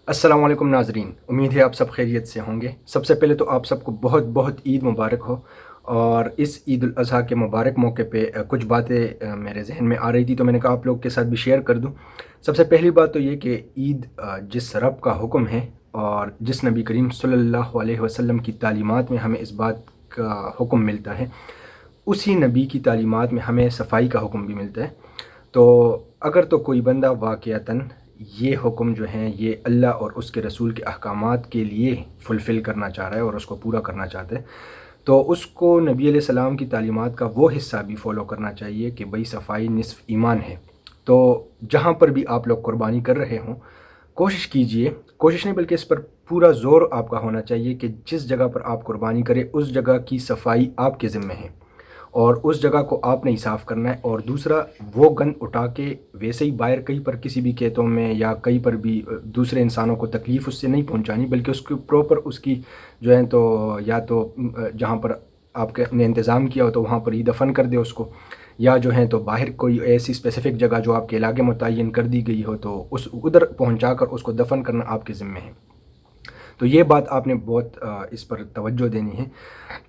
السلام علیکم ناظرین، امید ہے آپ سب خیریت سے ہوں گے۔ سب سے پہلے تو آپ سب کو بہت بہت عید مبارک ہو۔ اور اس عید الاضحیٰ کے مبارک موقع پہ کچھ باتیں میرے ذہن میں آ رہی تھی، تو میں نے کہا آپ لوگ کے ساتھ بھی شیئر کر دوں۔ سب سے پہلی بات تو یہ کہ عید جس رب کا حکم ہے اور جس نبی کریم صلی اللہ علیہ وسلم کی تعلیمات میں ہمیں اس بات کا حکم ملتا ہے، اسی نبی کی تعلیمات میں ہمیں صفائی کا حکم بھی ملتا ہے۔ تو اگر تو کوئی بندہ واقعتاً یہ حکم جو ہیں یہ اللہ اور اس کے رسول کے احکامات کے لیے فلفل کرنا چاہ رہا ہے اور اس کو پورا کرنا چاہتا ہے، تو اس کو نبی علیہ السلام کی تعلیمات کا وہ حصہ بھی فالو کرنا چاہیے کہ بھئی صفائی نصف ایمان ہے۔ تو جہاں پر بھی آپ لوگ قربانی کر رہے ہوں، کوشش کیجئے، کوشش نہیں بلکہ اس پر پورا زور آپ کا ہونا چاہیے کہ جس جگہ پر آپ قربانی کریں اس جگہ کی صفائی آپ کے ذمہ ہے اور اس جگہ کو آپ نے ہی صاف کرنا ہے۔ اور دوسرا، وہ گند اٹھا کے ویسے ہی باہر کہیں پر کسی بھی کھیتوں میں یا کہیں پر بھی دوسرے انسانوں کو تکلیف اس سے نہیں پہنچانی، بلکہ اس کے پراپر اس کی جو ہے تو یا تو جہاں پر آپ نے انتظام کیا ہو تو وہاں پر ہی دفن کر دے اس کو، یا جو ہے تو باہر کوئی ایسی اسپیسیفک جگہ جو آپ کے علاقے متعین کر دی گئی ہو تو اس ادھر پہنچا کر اس کو دفن کرنا آپ کے ذمہ ہے۔ تو یہ بات آپ نے بہت اس پر توجہ دینی ہے،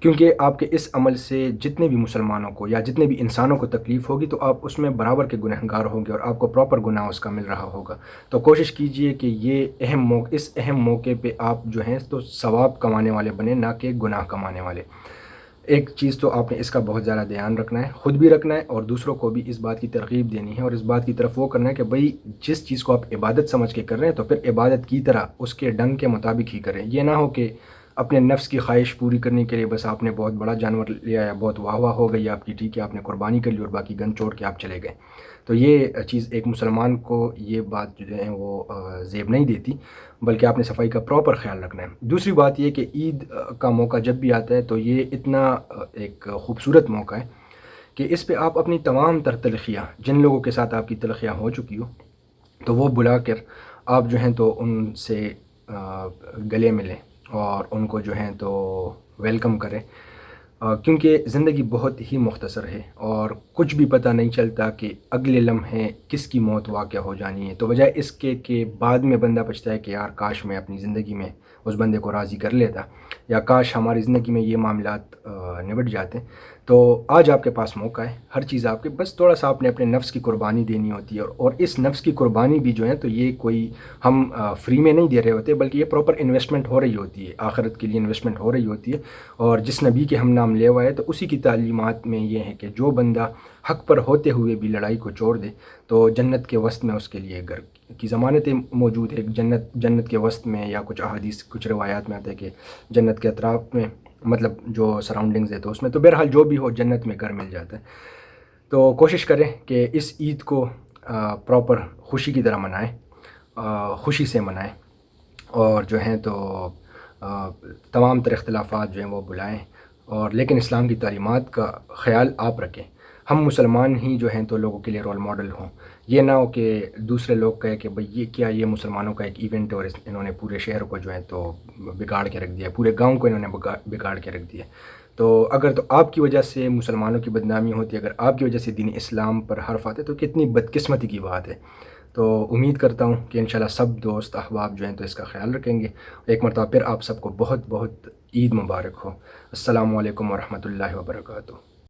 کیونکہ آپ کے اس عمل سے جتنے بھی مسلمانوں کو یا جتنے بھی انسانوں کو تکلیف ہوگی تو آپ اس میں برابر کے گنہگار ہوں گے اور آپ کو پراپر گناہ اس کا مل رہا ہوگا۔ تو کوشش کیجئے کہ یہ اس اہم موقع پہ آپ جو ہیں تو ثواب کمانے والے بنیں، نہ کہ گناہ کمانے والے۔ ایک چیز تو آپ نے اس کا بہت زیادہ دھیان رکھنا ہے، خود بھی رکھنا ہے اور دوسروں کو بھی اس بات کی ترغیب دینی ہے اور اس بات کی طرف وہ کرنا ہے کہ بھئی جس چیز کو آپ عبادت سمجھ کے کر رہے ہیں تو پھر عبادت کی طرح اس کے ڈنگ کے مطابق ہی کریں۔ یہ نہ ہو کہ اپنے نفس کی خواہش پوری کرنے کے لیے بس آپ نے بہت بڑا جانور لیا یا بہت واہ واہ ہو گئی آپ کی، ٹھیک ہے آپ نے قربانی کر لی اور باقی گن چھوڑ کے آپ چلے گئے۔ تو یہ چیز ایک مسلمان کو یہ بات جو ہے وہ زیب نہیں دیتی، بلکہ آپ نے صفائی کا پراپر خیال رکھنا ہے۔ دوسری بات یہ کہ عید کا موقع جب بھی آتا ہے تو یہ اتنا ایک خوبصورت موقع ہے کہ اس پہ آپ اپنی تمام تر تلخیاں، جن لوگوں کے ساتھ آپ کی تلخیاں ہو چکی ہو تو وہ بلا کر آپ جو ہیں تو ان سے گلے ملیں اور ان کو جو ہیں تو ویلکم کریں، کیونکہ زندگی بہت ہی مختصر ہے اور کچھ بھی پتہ نہیں چلتا کہ اگلے لمحے کس کی موت واقع ہو جانی ہے۔ تو بجائے اس کے کہ بعد میں بندہ پچھتا ہے کہ یار کاش میں اپنی زندگی میں اس بندے کو راضی کر لیتا یا کاش ہماری زندگی میں یہ معاملات نبٹ جاتے، تو آج آپ کے پاس موقع ہے، ہر چیز آپ کے، بس تھوڑا سا آپ نے اپنے نفس کی قربانی دینی ہوتی ہے۔ اور اس نفس کی قربانی بھی جو ہے تو یہ کوئی ہم فری میں نہیں دے رہے ہوتے، بلکہ یہ پراپر انویسٹمنٹ ہو رہی ہوتی ہے، آخرت کے لیے انویسٹمنٹ ہو رہی ہوتی ہے۔ اور جس نبی کے ہم نام لے ہوا ہے تو اسی کی تعلیمات میں یہ ہے کہ جو بندہ حق پر ہوتے ہوئے بھی لڑائی کو چھوڑ دے تو جنت کے وسط میں اس کے لیے گھر کی ضمانتیں موجود ہے۔ جنت کے وسط میں، یا کچھ احادیث کچھ روایات میں آتا ہے کہ جنت کے اطراف میں، مطلب جو سراؤنڈنگز ہے تو اس میں، تو بہرحال جو بھی ہو جنت میں گھر مل جاتا ہے۔ تو کوشش کریں کہ اس عید کو پراپر خوشی کی طرح منائیں، خوشی سے منائیں، اور جو ہیں تو تمام تر اختلافات جو ہیں وہ بلائیں، اور لیکن اسلام کی تعلیمات کا خیال آپ رکھیں۔ ہم مسلمان ہی جو ہیں تو لوگوں کے لیے رول ماڈل ہوں، یہ نہ ہو کہ دوسرے لوگ کہے کہ بھئی یہ کیا، یہ مسلمانوں کا ایک ایونٹ ہے اور انہوں نے پورے شہر کو جو ہے تو بگاڑ کے رکھ دیا، پورے گاؤں کو انہوں نے بگاڑ کے رکھ دیا۔ تو اگر تو آپ کی وجہ سے مسلمانوں کی بدنامی ہوتی ہے، اگر آپ کی وجہ سے دین اسلام پر حرف آتے تو کتنی بدقسمتی کی بات ہے۔ تو امید کرتا ہوں کہ انشاءاللہ سب دوست احباب جو ہیں تو اس کا خیال رکھیں گے۔ ایک مرتبہ پھر آپ سب کو بہت بہت عید مبارک ہو۔ السلام علیکم ورحمۃ اللہ وبرکاتہ۔